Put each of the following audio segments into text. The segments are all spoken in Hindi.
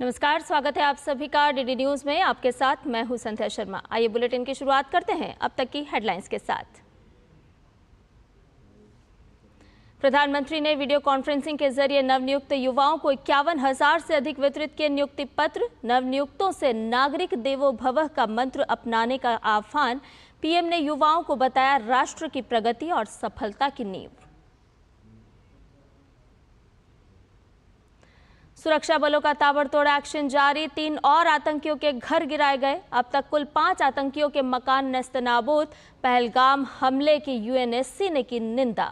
नमस्कार, स्वागत है आप सभी का डीडी न्यूज में। आपके साथ मैं हूं संध्या शर्मा। आइए बुलेटिन की शुरुआत करते हैं अब तक की हेडलाइंस के साथ। प्रधानमंत्री ने वीडियो कॉन्फ्रेंसिंग के जरिए नवनियुक्त युवाओं को 51,000 से अधिक वितरित किए नियुक्ति पत्र। नवनियुक्तों से नागरिक देवो भवः का मंत्र अपनाने का आह्वान। पीएम ने युवाओं को बताया राष्ट्र की प्रगति और सफलता की नींव। सुरक्षा बलों का ताबड़तोड़ एक्शन जारी। 3 और आतंकियों के घर गिराए गए। अब तक कुल 5 आतंकियों के मकान नेस्तनाबूद। पहलगाम हमले की यूएनएससी ने की निंदा।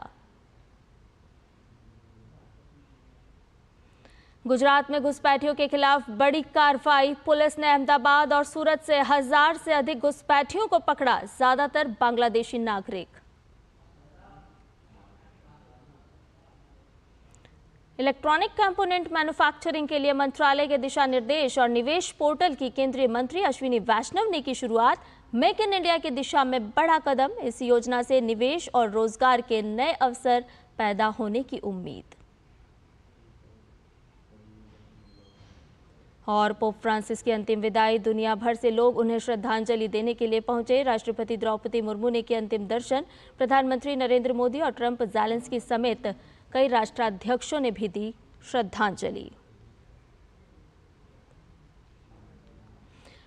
गुजरात में घुसपैठियों के खिलाफ बड़ी कार्रवाई। पुलिस ने अहमदाबाद और सूरत से 1000 से अधिक घुसपैठियों को पकड़ा, ज्यादातर बांग्लादेशी नागरिक। इलेक्ट्रॉनिक कंपोनेंट मैन्युफैक्चरिंग के लिए मंत्रालय के दिशा निर्देश और निवेश पोर्टल की केंद्रीय मंत्री अश्विनी वैष्णव ने की शुरुआत। मेक इन इंडिया की दिशा में बड़ा कदम। इस योजना से निवेश और रोजगार के नए अवसर पैदा होने की उम्मीद। और पोप फ्रांसिस की अंतिम विदाई। दुनिया भर से लोग उन्हें श्रद्धांजलि देने के लिए पहुंचे। राष्ट्रपति द्रौपदी मुर्मू ने किया अंतिम दर्शन। प्रधानमंत्री नरेंद्र मोदी और ट्रंप, ज़ेलेंस्की समेत कई राष्ट्राध्यक्षों ने भी दी श्रद्धांजलि।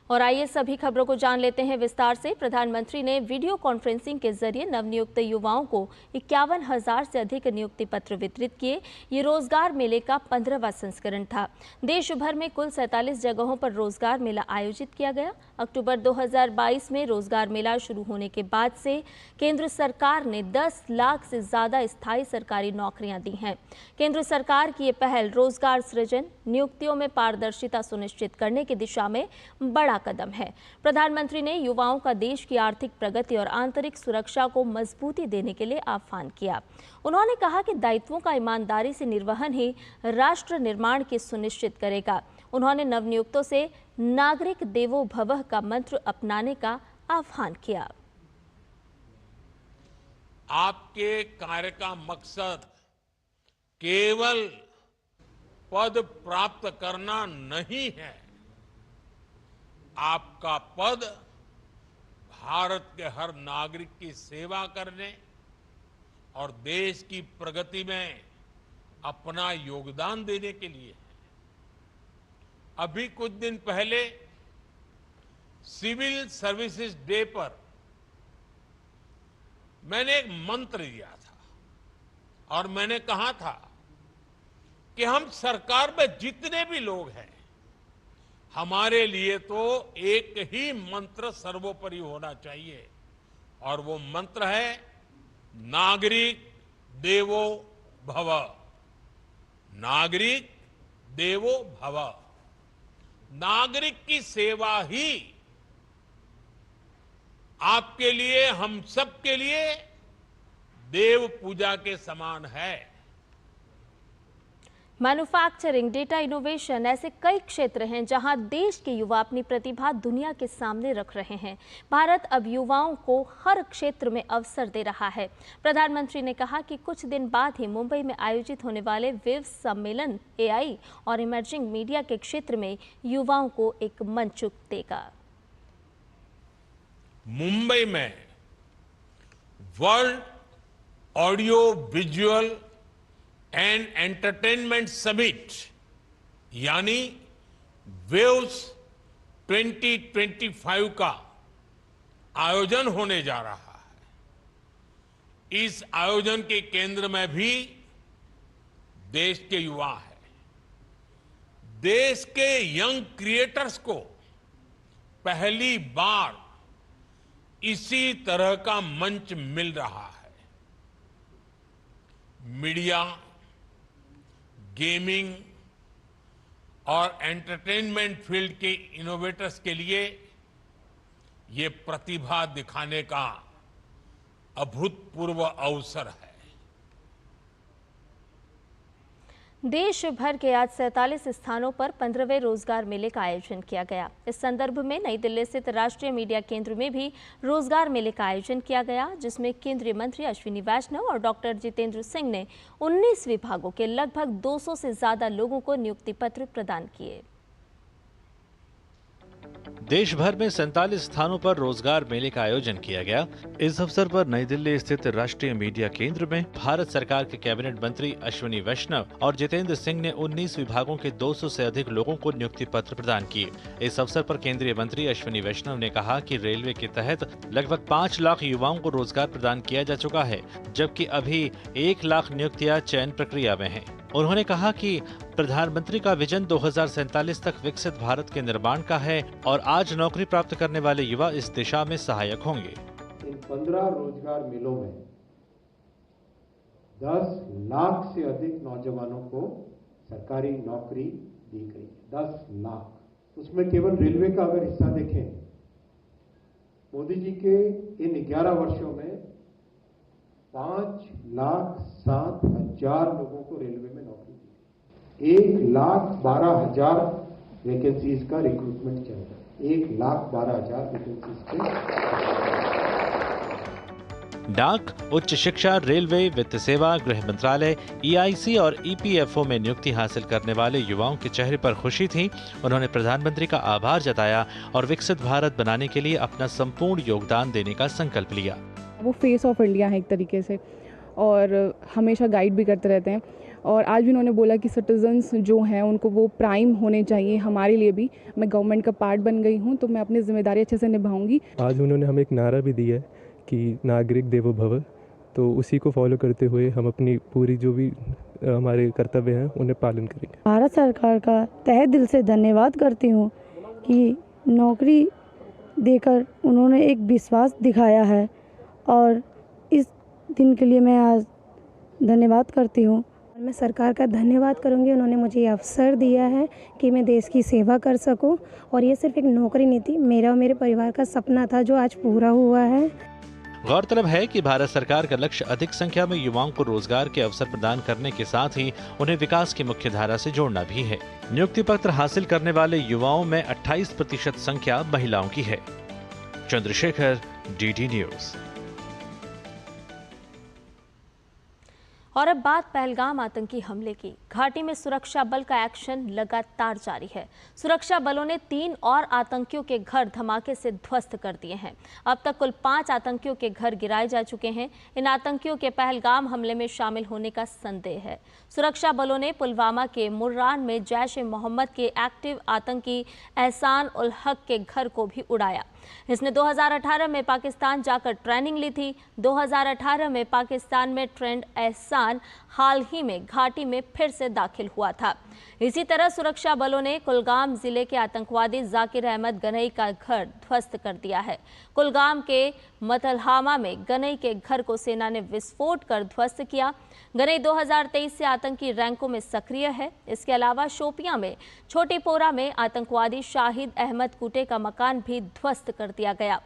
और आइए सभी खबरों को जान लेते हैं विस्तार से। प्रधानमंत्री ने वीडियो कॉन्फ्रेंसिंग के जरिए नवनियुक्त युवाओं को 51,000 से अधिक नियुक्ति पत्र वितरित किए। ये रोजगार मेले का 15वां संस्करण था। देश भर में कुल 47 जगहों पर रोजगार मेला आयोजित किया गया। अक्टूबर 2022 में रोजगार मेला शुरू होने के बाद से केंद्र सरकार ने 10 लाख से ज्यादा स्थायी सरकारी नौकरियां दी हैं। केंद्र सरकार की ये पहल रोजगार सृजन, नियुक्तियों में पारदर्शिता सुनिश्चित करने की दिशा में बड़ा कदम है। प्रधानमंत्री ने युवाओं का देश की आर्थिक प्रगति और आंतरिक सुरक्षा को मजबूती देने के लिए आह्वान किया। उन्होंने कहा कि दायित्वों का ईमानदारी से निर्वहन ही राष्ट्र निर्माण की सुनिश्चित करेगा। उन्होंने नवनियुक्तों से नागरिक देवो भवः का मंत्र अपनाने का आह्वान किया। आपके कार्य का मकसद केवल पद प्राप्त करना नहीं है। आपका पद भारत के हर नागरिक की सेवा करने और देश की प्रगति में अपना योगदान देने के लिए है। अभी कुछ दिन पहले सिविल सर्विसेज डे पर मैंने एक मंत्र दिया था और मैंने कहा था कि हम सरकार में जितने भी लोग हैं, हमारे लिए तो एक ही मंत्र सर्वोपरि होना चाहिए और वो मंत्र है नागरिक देवो भव। नागरिक देवो भव। नागरिक की सेवा ही आपके लिए, हम सब के लिए देव पूजा के समान है। मैन्युफैक्चरिंग, डेटा इनोवेशन ऐसे कई क्षेत्र हैं जहां देश के युवा अपनी प्रतिभा दुनिया के सामने रख रहे हैं। भारत अब युवाओं को हर क्षेत्र में अवसर दे रहा है। प्रधानमंत्री ने कहा कि कुछ दिन बाद ही मुंबई में आयोजित होने वाले विव्स सम्मेलन एआई और इमर्जिंग मीडिया के क्षेत्र में युवाओं को एक मंच देगा। मुंबई में world audio visual and entertainment summit यानी वेव्स 2025 का आयोजन होने जा रहा है। इस आयोजन के केंद्र में भी देश के युवा हैं। देश के यंग क्रिएटर्स को पहली बार इसी तरह का मंच मिल रहा है। मीडिया, गेमिंग और एंटरटेनमेंट फील्ड के इनोवेटर्स के लिए ये प्रतिभा दिखाने का अभूतपूर्व अवसर है। देश भर के आज 47 स्थानों पर 15वें रोजगार मेले का आयोजन किया गया। इस संदर्भ में नई दिल्ली स्थित राष्ट्रीय मीडिया केंद्र में भी रोजगार मेले का आयोजन किया गया, जिसमें केंद्रीय मंत्री अश्विनी वैष्णव और डॉक्टर जितेंद्र सिंह ने 19 विभागों के लगभग 200 से ज्यादा लोगों को नियुक्ति पत्र प्रदान किए। देश भर में 47 स्थानों पर रोजगार मेले का आयोजन किया गया। इस अवसर पर नई दिल्ली स्थित राष्ट्रीय मीडिया केंद्र में भारत सरकार के कैबिनेट मंत्री अश्विनी वैष्णव और जितेंद्र सिंह ने 19 विभागों के 200 से अधिक लोगों को नियुक्ति पत्र प्रदान किए। इस अवसर पर केंद्रीय मंत्री अश्विनी वैष्णव ने कहा कि रेलवे के तहत लगभग 5 लाख युवाओं को रोजगार प्रदान किया जा चुका है, जबकि अभी 1 लाख नियुक्तियां चयन प्रक्रिया में हैं। उन्होंने कहा कि प्रधानमंत्री का विजन 2047 तक विकसित भारत के निर्माण का है और आज नौकरी प्राप्त करने वाले युवा इस दिशा में सहायक होंगे। इन 15 रोजगार मेलों में 10 लाख से अधिक नौजवानों को सरकारी नौकरी दी गई। 10 लाख। उसमें केवल रेलवे का अगर हिस्सा देखें, मोदी जी के इन 11 वर्षों में 5,07,000 लोगों को रेलवे में नौकरी दी। 1,12,000 वैकेंसीज का रिक्रूटमेंट चल रहा है। 1,12,000 वैकेंसीज के। डाक, उच्च शिक्षा, रेलवे, वित्त सेवा, गृह मंत्रालय, EIC और EPFO में नियुक्ति हासिल करने वाले युवाओं के चेहरे पर खुशी थी। उन्होंने प्रधानमंत्री का आभार जताया और विकसित भारत बनाने के लिए अपना संपूर्ण योगदान देने का संकल्प लिया। वो फेस ऑफ इंडिया है एक तरीके से और हमेशा गाइड भी करते रहते हैं। और आज भी उन्होंने बोला कि सिटीजन्स जो हैं उनको वो प्राइम होने चाहिए हमारे लिए भी। मैं गवर्नमेंट का पार्ट बन गई हूँ तो मैं अपनी जिम्मेदारी अच्छे से निभाऊंगी। आज उन्होंने हमें एक नारा भी दिया है कि नागरिक देवो भव, तो उसी को फॉलो करते हुए हम अपनी पूरी जो भी हमारे कर्तव्य हैं उन्हें पालन करेंगे। भारत सरकार का तहे दिल से धन्यवाद करती हूँ कि नौकरी देकर उन्होंने एक विश्वास दिखाया है और इस दिन के लिए मैं आज धन्यवाद करती हूँ। मैं सरकार का धन्यवाद करूँगी, उन्होंने मुझे ये अवसर दिया है कि मैं देश की सेवा कर सकूँ और ये सिर्फ एक नौकरी नहीं थी, मेरा और मेरे परिवार का सपना था जो आज पूरा हुआ है। गौरतलब है कि भारत सरकार का लक्ष्य अधिक संख्या में युवाओं को रोजगार के अवसर प्रदान करने के साथ ही उन्हें विकास की मुख्य धारा से जोड़ना भी है। नियुक्ति पत्र हासिल करने वाले युवाओं में 28% संख्या महिलाओं की है। Chandrashekhar, DD news. और अब बात पहलगाम आतंकी हमले की। घाटी में सुरक्षा बल का एक्शन लगातार जारी है। सुरक्षा बलों ने 3 और आतंकियों के घर धमाके से ध्वस्त कर दिए हैं। अब तक कुल 5 आतंकियों के घर गिराए जा चुके हैं। इन आतंकियों के पहलगाम हमले में शामिल होने का संदेह है। सुरक्षा बलों ने पुलवामा के मुर्रान में जैश ए मोहम्मद के एक्टिव आतंकी एहसान उल हक के घर को भी उड़ाया। इसने 2018 में पाकिस्तान जाकर ट्रेनिंग ली थी। 2018 में पाकिस्तान में ट्रेंड एहसान हाल ही में घाटी में फिर से दाखिल हुआ था। इसी तरह सुरक्षा बलों ने कुलगाम जिले के आतंकवादी जाकिर अहमद गनई का घर ध्वस्त कर दिया है। कुलगाम के मतलहामा में गनई के घर को सेना ने विस्फोट कर ध्वस्त किया। गनई 2023 से आतंकी रैंकों में सक्रिय है। इसके अलावा शोपियां में छोटी पोरा में आतंकवादी शाहिद अहमद कुटे का मकान भी ध्वस्त कर दिया गया।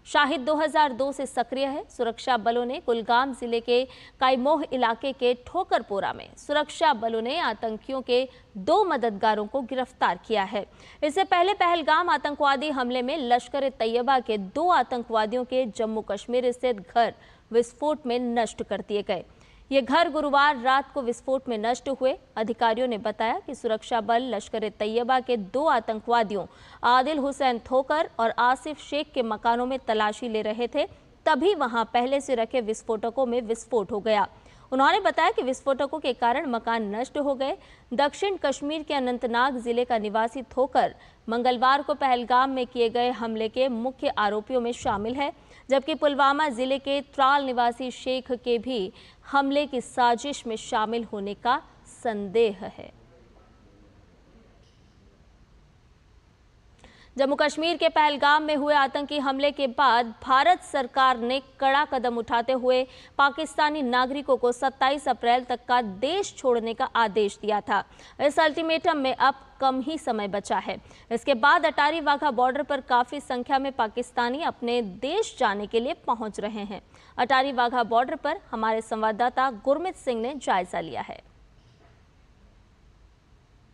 शाहिद 2002 से सक्रिय है। सुरक्षा बलों ने कुलगाम जिले के कायमोह इलाके के ठोकरपोरा में सुरक्षा बलों ने आतंकियों के 2 मददगारों को गिरफ्तार किया है। इससे पहले पहलगाम आतंकवादी हमले में लश्कर ए तैयबा के 2 आतंकवादियों के जम्मू कश्मीर स्थित घर विस्फोट में नष्ट कर दिए गए। ये घर गुरुवार रात को विस्फोट में नष्ट हुए। अधिकारियों ने बताया कि सुरक्षा बल लश्कर ए तैयबा के 2 आतंकवादियों आदिल हुसैन थोकर और आसिफ शेख के मकानों में तलाशी ले रहे थे, तभी वहां पहले से रखे विस्फोटकों में विस्फोट हो गया। उन्होंने बताया कि विस्फोटकों के कारण मकान नष्ट हो गए। दक्षिण कश्मीर के अनंतनाग जिले का निवासी थोकर मंगलवार को पहलगाम में किए गए हमले के मुख्य आरोपियों में शामिल है, जबकि पुलवामा जिले के त्राल निवासी शेख के भी हमले की साजिश में शामिल होने का संदेह है। जम्मू कश्मीर के पहलगाम में हुए आतंकी हमले के बाद भारत सरकार ने कड़ा कदम उठाते हुए पाकिस्तानी नागरिकों को 27 अप्रैल तक का देश छोड़ने का आदेश दिया था। इस अल्टीमेटम में अब कम ही समय बचा है। इसके बाद अटारी वाघा बॉर्डर पर काफी संख्या में पाकिस्तानी अपने देश जाने के लिए पहुंच रहे हैं। अटारी वाघा बॉर्डर पर हमारे संवाददाता गुरमीत सिंह ने जायजा लिया है।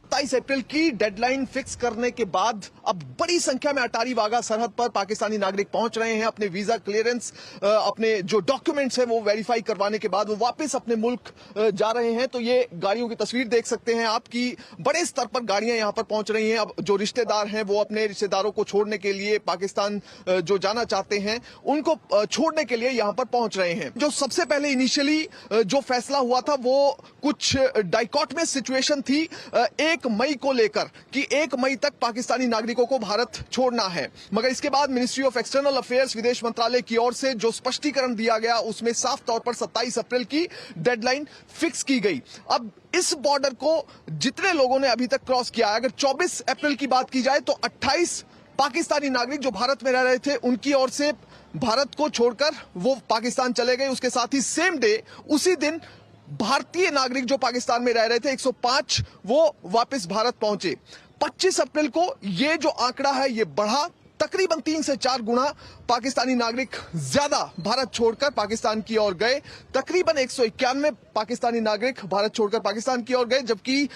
27 अप्रैल की डेडलाइन फिक्स करने के बाद अब बड़ी संख्या में अटारी वाघा सरहद पर पाकिस्तानी नागरिक पहुंच रहे हैं। अपने वीजा क्लियरेंस, अपने जो डॉक्यूमेंट्स हैं वो वेरीफाई करवाने के बाद वो वापस अपने मुल्क जा रहे हैं। तो ये गाड़ियों की तस्वीर देख सकते हैं आप कि बड़े स्तर पर गाड़ियां यहां पर पहुंच रही हैं। अब जो रिश्तेदार हैं वो अपने रिश्तेदारों को छोड़ने के लिए पाकिस्तान जो जाना चाहते हैं उनको छोड़ने के लिए यहां पर पहुंच रहे हैं। जो सबसे पहले इनिशियली जो फैसला हुआ था वो कुछ डाइकॉटमस सिचुएशन थी 1 मई को लेकर कि 1 मई तक पाकिस्तानी नागरिकों को भारत छोड़ना है, मगर इसके बाद मिनिस्ट्री ऑफ एक्सटर्नल अफेयर्स, विदेश मंत्रालय की ओर से जो स्पष्टीकरण दिया गया उसमें साफ तौर पर 27 अप्रैल की डेडलाइन फिक्स की गई। अब इस बॉर्डर को जितने लोगों ने अभी तक क्रॉस किया, अगर 24 अप्रैल की बात की जाए तो 28 पाकिस्तानी नागरिक जो भारत में रह रहे थे उनकी ओर से भारत को छोड़कर वो पाकिस्तान चले गए। उसके साथ ही सेम डे, उसी दिन भारतीय नागरिक जो पाकिस्तान में रह रहे थे 105 वो वापस भारत पहुंचे। 25 अप्रैल को ये जो आंकड़ा है ये बढ़ा, तकरीबन 3 से 4 गुना पाकिस्तानी नागरिक ज्यादा भारत छोड़कर पाकिस्तान की ओर गए। तकरीबन 191 पाकिस्तानी नागरिक भारत छोड़कर पाकिस्तान की ओर गए, जबकि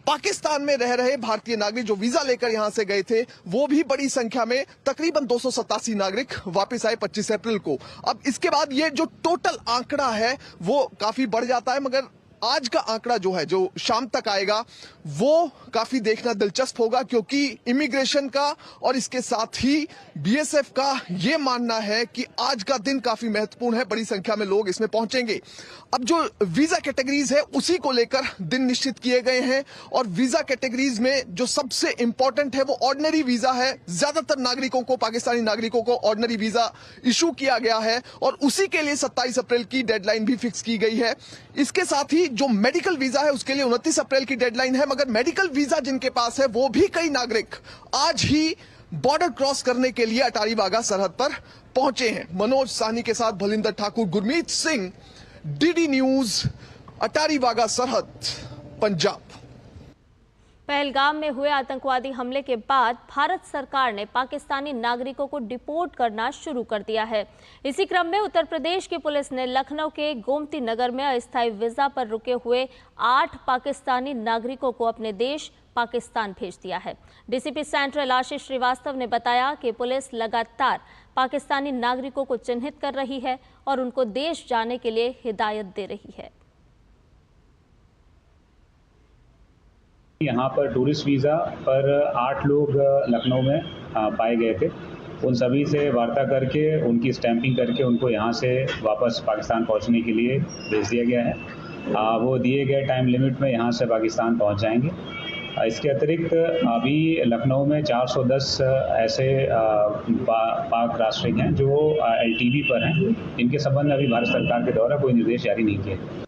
पाकिस्तान में रह रहे भारतीय नागरिक जो वीजा लेकर यहां से गए थे वो भी बड़ी संख्या में तकरीबन 287 नागरिक वापस आए 25 अप्रैल को। अब इसके बाद ये जो टोटल आंकड़ा है वो काफी बढ़ जाता है, मगर आज का आंकड़ा जो है जो शाम तक आएगा वो काफी देखना दिलचस्प होगा, क्योंकि इमिग्रेशन का और इसके साथ ही बीएसएफ का ये मानना है कि आज का दिन काफी महत्वपूर्ण है, बड़ी संख्या में लोग इसमें पहुंचेंगे। अब जो वीजा कैटेगरीज है उसी को लेकर दिन निश्चित किए गए हैं और वीजा कैटेगरीज में जो सबसे इंपॉर्टेंट है वो ऑर्डिनरी वीजा है। ज्यादातर नागरिकों को, पाकिस्तानी नागरिकों को ऑर्डिनरी वीजा इशू किया गया है और उसी के लिए 27 अप्रैल की डेडलाइन भी फिक्स की गई है। इसके साथ ही जो मेडिकल वीजा है उसके लिए 29 अप्रैल की डेडलाइन है, मगर मेडिकल वीजा जिनके पास है वो भी कई नागरिक आज ही बॉर्डर क्रॉस करने के लिए अटारी वाघा सरहद पर पहुंचे हैं। मनोज साहनी के साथ भलिंदर ठाकुर, गुरमीत सिंह, डीडी न्यूज, अटारी वाघा सरहद, पंजाब। पहलगाम में हुए आतंकवादी हमले के बाद भारत सरकार ने पाकिस्तानी नागरिकों को डिपोर्ट करना शुरू कर दिया है। इसी क्रम में उत्तर प्रदेश की पुलिस ने लखनऊ के गोमती नगर में अस्थायी वीजा पर रुके हुए 8 पाकिस्तानी नागरिकों को अपने देश पाकिस्तान भेज दिया है। डीसीपी सेंट्रल आशीष श्रीवास्तव ने बताया कि पुलिस लगातार पाकिस्तानी नागरिकों को चिन्हित कर रही है और उनको देश जाने के लिए हिदायत दे रही है। यहाँ पर टूरिस्ट वीज़ा पर 8 लोग लखनऊ में पाए गए थे। उन सभी से वार्ता करके उनकी स्टैंपिंग करके उनको यहाँ से वापस पाकिस्तान पहुँचने के लिए भेज दिया गया है। वो दिए गए टाइम लिमिट में यहाँ से पाकिस्तान पहुँच जाएंगे। इसके अतिरिक्त अभी लखनऊ में 410 ऐसे पाक नागरिक हैं जो LTV पर हैं, इनके संबंध में अभी भारत सरकार के द्वारा कोई निर्देश जारी नहीं किए।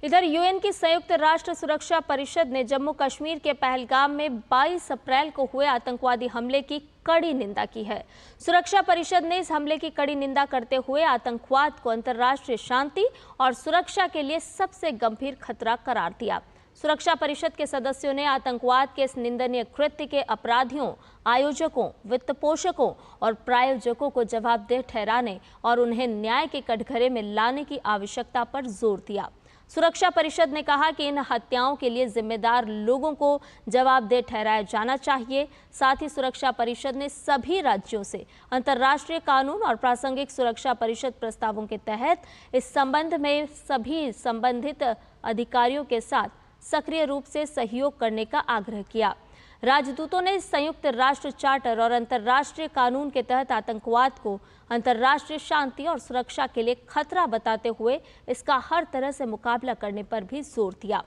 इधर यूएन की संयुक्त राष्ट्र सुरक्षा परिषद ने जम्मू कश्मीर के पहलगाम में 22 अप्रैल को हुए आतंकवादी हमले की कड़ी निंदा की है। सुरक्षा परिषद ने इस हमले की कड़ी निंदा करते हुए आतंकवाद को अंतर्राष्ट्रीय शांति और सुरक्षा के लिए सबसे गंभीर खतरा करार दिया। सुरक्षा परिषद के सदस्यों ने आतंकवाद के इस निंदनीय कृत्य के अपराधियों, आयोजकों, वित्त पोषकों और प्रायोजकों को जवाबदेह ठहराने और उन्हें न्याय के कटघरे में लाने की आवश्यकता पर जोर दिया। सुरक्षा परिषद ने कहा कि इन हत्याओं के लिए जिम्मेदार लोगों को जवाबदेह ठहराया जाना चाहिए। साथ ही सुरक्षा परिषद ने सभी राज्यों से अंतर्राष्ट्रीय कानून और प्रासंगिक सुरक्षा परिषद प्रस्तावों के तहत इस संबंध में सभी संबंधित अधिकारियों के साथ सक्रिय रूप से सहयोग करने का आग्रह किया। राजदूतों ने संयुक्त राष्ट्र चार्टर और अंतर्राष्ट्रीय कानून के तहत आतंकवाद को अंतर्राष्ट्रीय शांति और सुरक्षा के लिए खतरा बताते हुए इसका हर तरह से मुकाबला करने पर भी जोर दिया।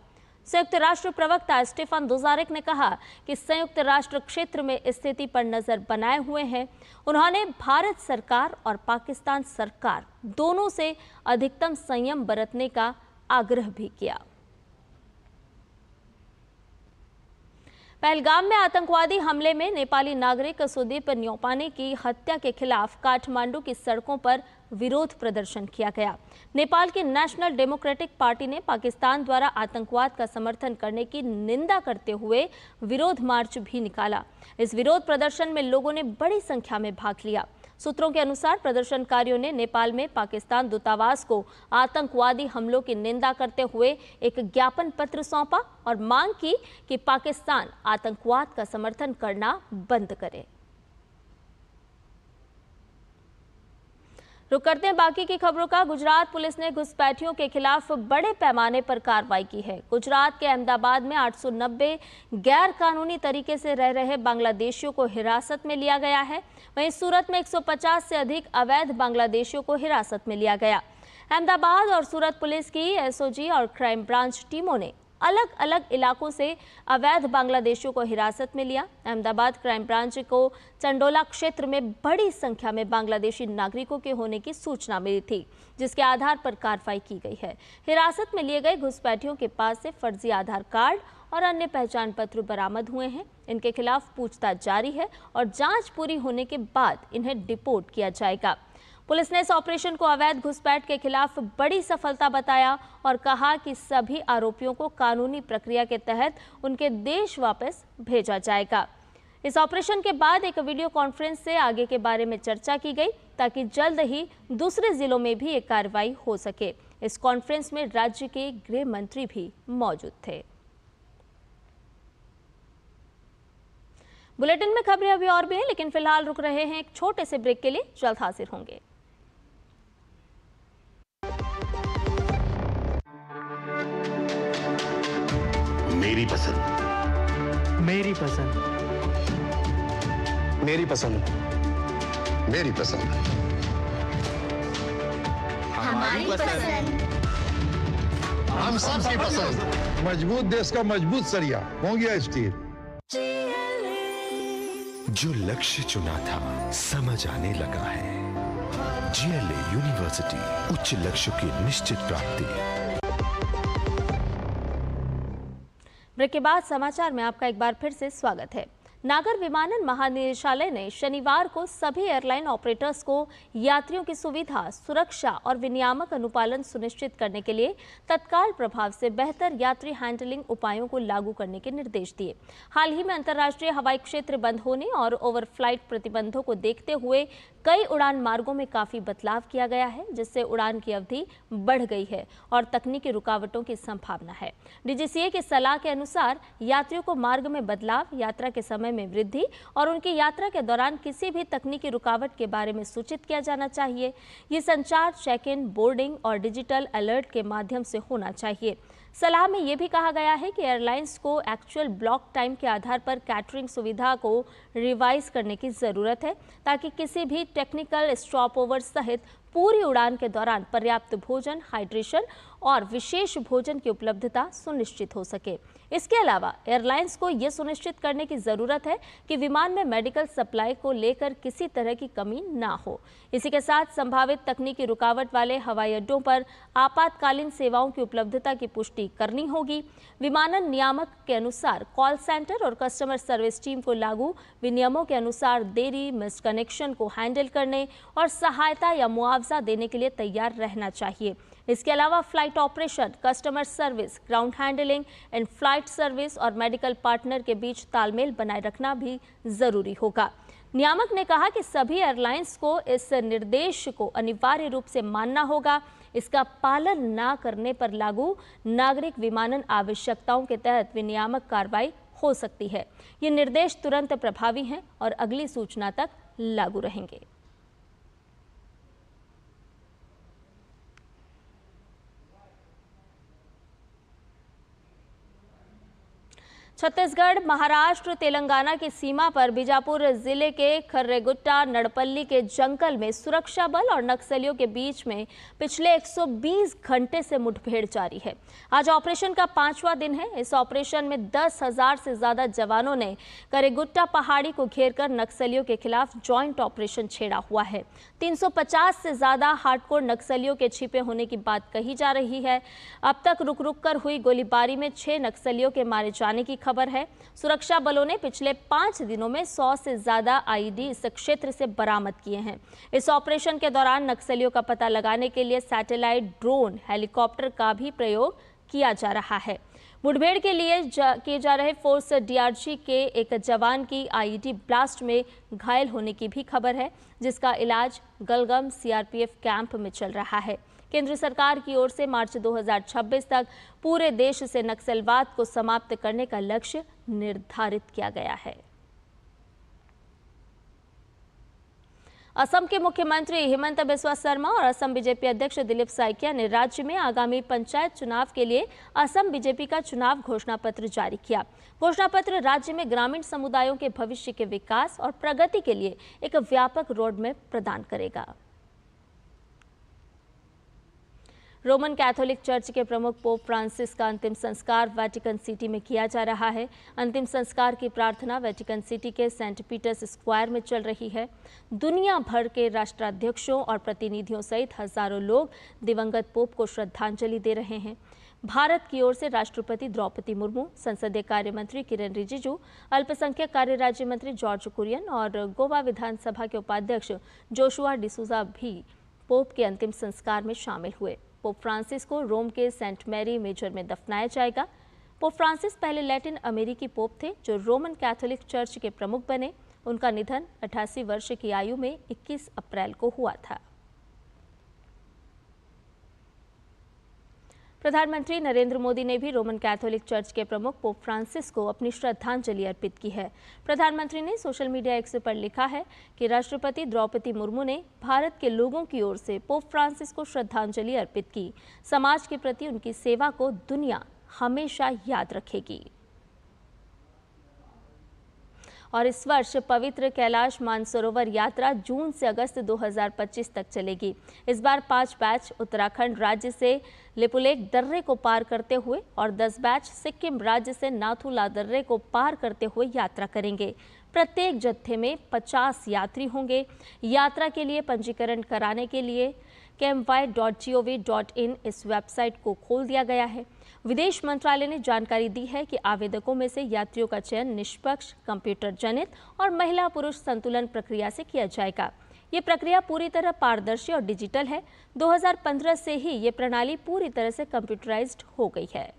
संयुक्त राष्ट्र प्रवक्ता स्टेफन दुजारिक ने कहा कि संयुक्त राष्ट्र क्षेत्र में स्थिति पर नजर बनाए हुए हैं। उन्होंने भारत सरकार और पाकिस्तान सरकार दोनों से अधिकतम संयम बरतने का आग्रह भी किया। पहलगाम में आतंकवादी हमले में नेपाली नागरिक सुदीप न्यौपाने की हत्या के खिलाफ काठमांडू की सड़कों पर विरोध प्रदर्शन किया गया। नेपाल की नेशनल डेमोक्रेटिक पार्टी ने पाकिस्तान द्वारा आतंकवाद का समर्थन करने की निंदा करते हुए विरोध मार्च भी निकाला। इस विरोध प्रदर्शन में लोगों ने बड़ी संख्या में भाग लिया। सूत्रों के अनुसार प्रदर्शनकारियों ने नेपाल में पाकिस्तान दूतावास को आतंकवादी हमलों की निंदा करते हुए एक ज्ञापन पत्र सौंपा और मांग की कि पाकिस्तान आतंकवाद का समर्थन करना बंद करे। रुक करते हैं बाकी की खबरों का। गुजरात पुलिस ने घुसपैठियों के खिलाफ बड़े पैमाने पर कार्रवाई की है। गुजरात के अहमदाबाद में 890 गैर कानूनी तरीके से रह रहे बांग्लादेशियों को हिरासत में लिया गया है। वहीं सूरत में 150 से अधिक अवैध बांग्लादेशियों को हिरासत में लिया गया। अहमदाबाद और सूरत पुलिस की एसओजी और क्राइम ब्रांच टीमों ने अलग अलग इलाकों से अवैध बांग्लादेशियों को हिरासत में लिया। अहमदाबाद क्राइम ब्रांच को चंडोला क्षेत्र में बड़ी संख्या में बांग्लादेशी नागरिकों के होने की सूचना मिली थी, जिसके आधार पर कार्रवाई की गई है। हिरासत में लिए गए घुसपैठियों के पास से फर्जी आधार कार्ड और अन्य पहचान पत्र बरामद हुए हैं। इनके खिलाफ पूछताछ जारी है और जांच पूरी होने के बाद इन्हें डिपोर्ट किया जाएगा। पुलिस ने इस ऑपरेशन को अवैध घुसपैठ के खिलाफ बड़ी सफलता बताया और कहा कि सभी आरोपियों को कानूनी प्रक्रिया के तहत उनके देश वापस भेजा जाएगा। इस ऑपरेशन के बाद एक वीडियो कॉन्फ्रेंस से आगे के बारे में चर्चा की गई ताकि जल्द ही दूसरे जिलों में भी एक कार्रवाई हो सके। इस कॉन्फ्रेंस में राज्य के गृह मंत्री भी मौजूद थे। बुलेटिन में खबरें अभी और भी हैं, लेकिन फिलहाल रुक रहे हैं एक छोटे से ब्रेक के लिए। जल्द हाजिर होंगे। मेरी पसंद, मेरी पसंद, मेरी पसंद, मेरी पसंद, हमारी पसंद, हम सबकी पसंद। मजबूत देश का मजबूत सरिया हो गया स्टील। जो लक्ष्य चुना था समझ आने लगा है। जीएलए यूनिवर्सिटी, उच्च लक्ष्य की निश्चित प्राप्ति। ब्रेक के बाद समाचार में आपका एक बार फिर से स्वागत है। नागर विमानन महानिदेशालय ने शनिवार को सभी एयरलाइन ऑपरेटर्स को यात्रियों की सुविधा, सुरक्षा और विनियामक अनुपालन सुनिश्चित करने के लिए तत्काल प्रभाव से बेहतर यात्री हैंडलिंग उपायों को लागू करने के निर्देश दिए। हाल ही में अंतर्राष्ट्रीय हवाई क्षेत्र बंद होने और ओवरफ्लाइट प्रतिबंधों को देखते हुए कई उड़ान मार्गों में काफी बदलाव किया गया है, जिससे उड़ान की अवधि बढ़ गई है और तकनीकी रुकावटों की संभावना है। डीजीसीए की सलाह के अनुसार यात्रियों को मार्ग में बदलाव, यात्रा के समय में वृद्धि और उनकी यात्रा के दौरान किसी भी तकनीकी रुकावट के बारे में सूचित किया जाना चाहिए। ये संचार चेक इन, बोर्डिंग और डिजिटल अलर्ट के माध्यम से होना चाहिए। सलाह में यह भी कहा गया है कि एयरलाइंस को एक्चुअल ब्लॉक टाइम के आधार पर कैटरिंग सुविधा को रिवाइज करने की ज़रूरत है, ताकि किसी भी टेक्निकल स्टॉपओवर सहित पूरी उड़ान के दौरान पर्याप्त भोजन, हाइड्रेशन और विशेष भोजन की उपलब्धता सुनिश्चित हो सके। इसके अलावा एयरलाइंस को यह सुनिश्चित करने की ज़रूरत है कि विमान में मेडिकल सप्लाई को लेकर किसी तरह की कमी ना हो। इसी के साथ संभावित तकनीकी रुकावट वाले हवाई अड्डों पर आपातकालीन सेवाओं की उपलब्धता की पुष्टि करनी होगी। विमानन नियामक के अनुसार कॉल सेंटर और कस्टमर सर्विस टीम को लागू विनियमों के अनुसार देरी, मिस्ड कनेक्शन को हैंडल करने और सहायता या मुआवजा देने के लिए तैयार रहना चाहिए। इसके अलावा flight operation, customer service, ground handling, in flight service और मेडिकल पार्टनर के बीच तालमेल बनाए रखना भी जरूरी होगा। नियामक ने कहा कि सभी एयरलाइंस को इस निर्देश को अनिवार्य रूप से मानना होगा। इसका पालन न करने पर लागू नागरिक विमानन आवश्यकताओं के तहत विनियामक कार्रवाई हो सकती है। ये निर्देश तुरंत प्रभावी हैं और अगली सूचना तक लागू रहेंगे। छत्तीसगढ़, महाराष्ट्र, तेलंगाना की सीमा पर बीजापुर जिले के खर्रेगुट्टा नड़पल्ली के जंगल में सुरक्षा बल और नक्सलियों के बीच में पिछले 120 घंटे से मुठभेड़ जारी है। आज ऑपरेशन का 5वां दिन है। इस ऑपरेशन में 10,000 से ज्यादा जवानों ने खर्रेगुट्टा पहाड़ी को घेरकर नक्सलियों के खिलाफ ज्वाइंट ऑपरेशन छेड़ा हुआ है। 350 से ज्यादा हार्डकोर नक्सलियों के छिपे होने की बात कही जा रही है। अब तक रुक रुक कर हुई गोलीबारी में 6 नक्सलियों के मारे जाने की खबर है। सुरक्षा बलों ने पिछले 5 दिनों में 100 से ज्यादा आईईडी इस क्षेत्र से बरामद किए हैं। इस ऑपरेशन के दौरान नक्सलियों का पता लगाने के लिए सैटेलाइट, ड्रोन, हेलीकॉप्टर का भी प्रयोग किया जा रहा है। मुठभेड़ के लिए किए जा रहे फोर्स डीआरजी के एक जवान की आईईडी ब्लास्ट में घायल होने की भी खबर है, जिसका इलाज गलगम सीआरपीएफ कैंप में चल रहा है। केंद्र सरकार की ओर से मार्च 2026 तक पूरे देश से नक्सलवाद को समाप्त करने का लक्ष्य निर्धारित किया गया है। असम के मुख्यमंत्री हिमंत बिस्वा शर्मा और असम बीजेपी अध्यक्ष दिलीप सैकिया ने राज्य में आगामी पंचायत चुनाव के लिए असम बीजेपी का चुनाव घोषणा पत्र जारी किया। घोषणा पत्र राज्य में ग्रामीण समुदायों के भविष्य के विकास और प्रगति के लिए एक व्यापक रोडमैप प्रदान करेगा। रोमन कैथोलिक चर्च के प्रमुख पोप फ्रांसिस का अंतिम संस्कार वेटिकन सिटी में किया जा रहा है। अंतिम संस्कार की प्रार्थना वेटिकन सिटी के सेंट पीटर्स स्क्वायर में चल रही है। दुनिया भर के राष्ट्राध्यक्षों और प्रतिनिधियों सहित हजारों लोग दिवंगत पोप को श्रद्धांजलि दे रहे हैं। भारत की ओर से राष्ट्रपति द्रौपदी मुर्मू, संसदीय कार्य मंत्री किरेन रिजिजू, अल्पसंख्यक कार्य राज्य मंत्री जॉर्ज कुरियन और गोवा विधानसभा के उपाध्यक्ष जोशुआ डिसूजा भी पोप के अंतिम संस्कार में शामिल हुए। पोप फ्रांसिस को रोम के सेंट मैरी मेजर में दफनाया जाएगा। पोप फ्रांसिस पहले लैटिन अमेरिकी पोप थे जो रोमन कैथोलिक चर्च के प्रमुख बने। उनका निधन 88 वर्ष की आयु में 21 अप्रैल को हुआ था। प्रधानमंत्री नरेंद्र मोदी ने भी रोमन कैथोलिक चर्च के प्रमुख पोप फ्रांसिस को अपनी श्रद्धांजलि अर्पित की है। प्रधानमंत्री ने सोशल मीडिया एक्स पर लिखा है कि राष्ट्रपति द्रौपदी मुर्मू ने भारत के लोगों की ओर से पोप फ्रांसिस को श्रद्धांजलि अर्पित की। समाज के प्रति उनकी सेवा को दुनिया हमेशा याद रखेगी। और इस वर्ष पवित्र कैलाश मानसरोवर यात्रा जून से अगस्त 2025 तक चलेगी। इस बार 5 बैच उत्तराखंड राज्य से लिपुलेख दर्रे को पार करते हुए और 10 बैच सिक्किम राज्य से नाथुला दर्रे को पार करते हुए यात्रा करेंगे। प्रत्येक जत्थे में 50 यात्री होंगे। यात्रा के लिए पंजीकरण कराने के लिए kmy.gov.in इस वेबसाइट को खोल दिया गया है। विदेश मंत्रालय ने जानकारी दी है कि आवेदकों में से यात्रियों का चयन निष्पक्ष, कंप्यूटर जनित और महिला पुरुष संतुलन प्रक्रिया से किया जाएगा। ये प्रक्रिया पूरी तरह पारदर्शी और डिजिटल है। 2015 से ही ये प्रणाली पूरी तरह से कंप्यूटराइज्ड हो गई है।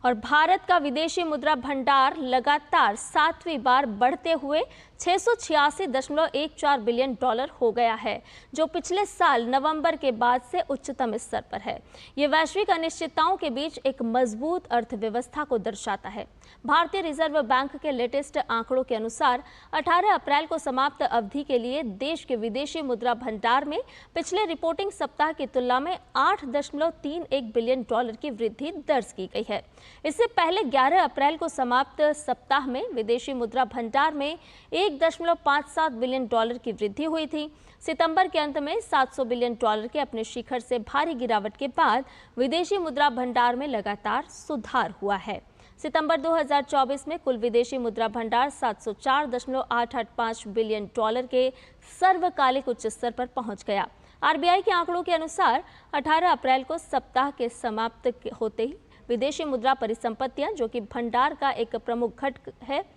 और भारत का विदेशी मुद्रा भंडार लगातार 7वीं बार बढ़ते हुए $686.14 बिलियन हो गया है, जो पिछले साल नवंबर के बाद से उच्चतम स्तर पर है। ये वैश्विक अनिश्चितताओं के बीच एक मजबूत अर्थव्यवस्था को दर्शाता है। भारतीय रिजर्व बैंक के लेटेस्ट आंकड़ों के अनुसार 18 अप्रैल को समाप्त अवधि के लिए देश के विदेशी मुद्रा भंडार में पिछले रिपोर्टिंग सप्ताह की तुलना में $8.31 बिलियन की वृद्धि दर्ज की गई है। इससे पहले 11 अप्रैल को समाप्त सप्ताह में विदेशी मुद्रा भंडार में $1.57 बिलियन की वृद्धि हुई थी। सितंबर के अंत में $700 बिलियन के अपने शिखर से भारी गिरावट के बाद विदेशी मुद्रा भंडार में लगातार सुधार हुआ है। सितंबर 2024 में कुल विदेशी मुद्रा भंडार $704.885 बिलियन के सर्वकालिक उच्च स्तर पर पहुंच गया। आरबीआई के आंकड़ों के अनुसार 18 अप्रैल को सप्ताह के समाप्त होते ही विदेशी मुद्रा परिसंपत्तियां, जो कि भंडार का एक प्रमुख घटक है,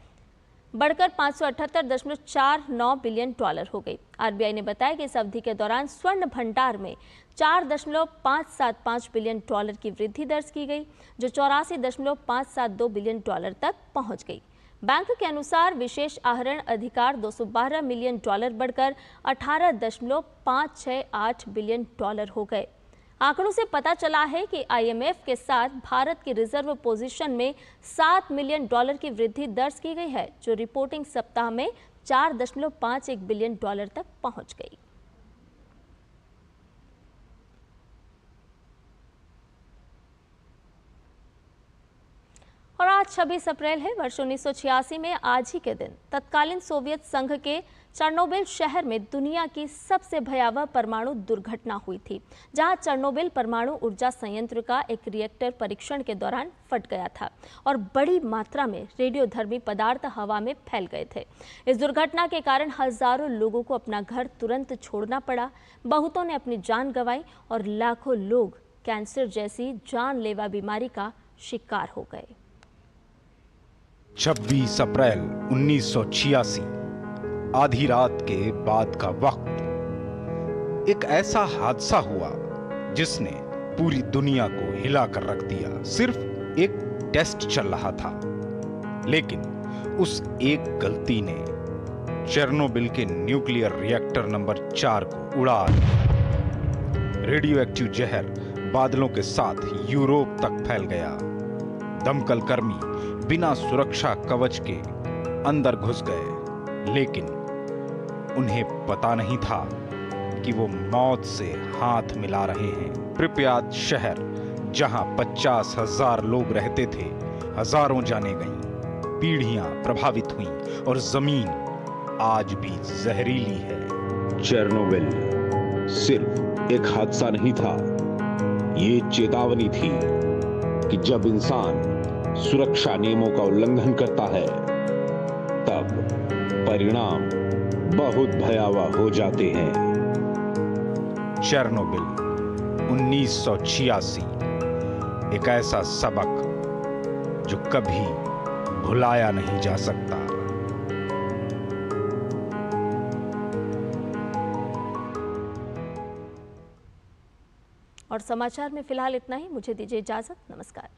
बढ़कर $578.49 बिलियन हो गई। आरबीआई ने बताया कि इस अवधि के दौरान स्वर्ण भंडार में $4.575 बिलियन की वृद्धि दर्ज की गई, जो $84.572 बिलियन तक पहुंच गई। बैंक के अनुसार विशेष आहरण अधिकार $212 मिलियन बढ़कर $18.568 बिलियन हो गए। आंकड़ों से पता चला है कि आईएमएफ के साथ भारत की रिजर्व पोजीशन में $7 मिलियन की वृद्धि दर्ज की गई है, जो रिपोर्टिंग सप्ताह में $4.51 बिलियन तक पहुंच गई। और आज 26 अप्रैल है। वर्ष 1986 में आज ही के दिन तत्कालीन सोवियत संघ के चेरनोबिल शहर में दुनिया की सबसे भयावह परमाणु दुर्घटना हुई थी, जहां चेरनोबिल परमाणु ऊर्जा संयंत्र का एक रिएक्टर परीक्षण के दौरान फट गया था और बड़ी मात्रा में रेडियोधर्मी पदार्थ हवा में फैल गए थे। इस दुर्घटना के कारण हजारों लोगों को अपना घर तुरंत छोड़ना पड़ा, बहुतों ने अपनी जान गंवाई और लाखों लोग कैंसर जैसी जानलेवा बीमारी का शिकार हो गए। 26 अप्रैल 1986 आधी रात के बाद का वक्त, एक ऐसा हादसा हुआ जिसने पूरी दुनिया को हिला कर रख दिया। सिर्फ एक टेस्ट चल रहा था, लेकिन उस एक गलती ने चेर्नोबिल के न्यूक्लियर रिएक्टर नंबर 4 को उड़ा दिया। रेडियो एक्टिव जहर बादलों के साथ यूरोप तक फैल गया। दमकल कर्मी बिना सुरक्षा कवच के अंदर घुस गए, लेकिन उन्हें पता नहीं था कि वो मौत से हाथ मिला रहे हैं। प्रिप्यात शहर, जहां 50,000 लोग रहते थे, हजारों जाने गईं, पीढ़ियां प्रभावित हुईं और जमीन आज भी जहरीली है। चेर्नोबिल सिर्फ एक हादसा नहीं था, ये चेतावनी थी कि जब इंसान सुरक्षा नियमों का उल्लंघन करता है, तब परिणाम बहुत भयावह हो जाते हैं। चेर्नोबिल 1986 एक ऐसा सबक जो कभी भुलाया नहीं जा सकता। और समाचार में फिलहाल इतना ही। मुझे दीजिए इजाजत। नमस्कार।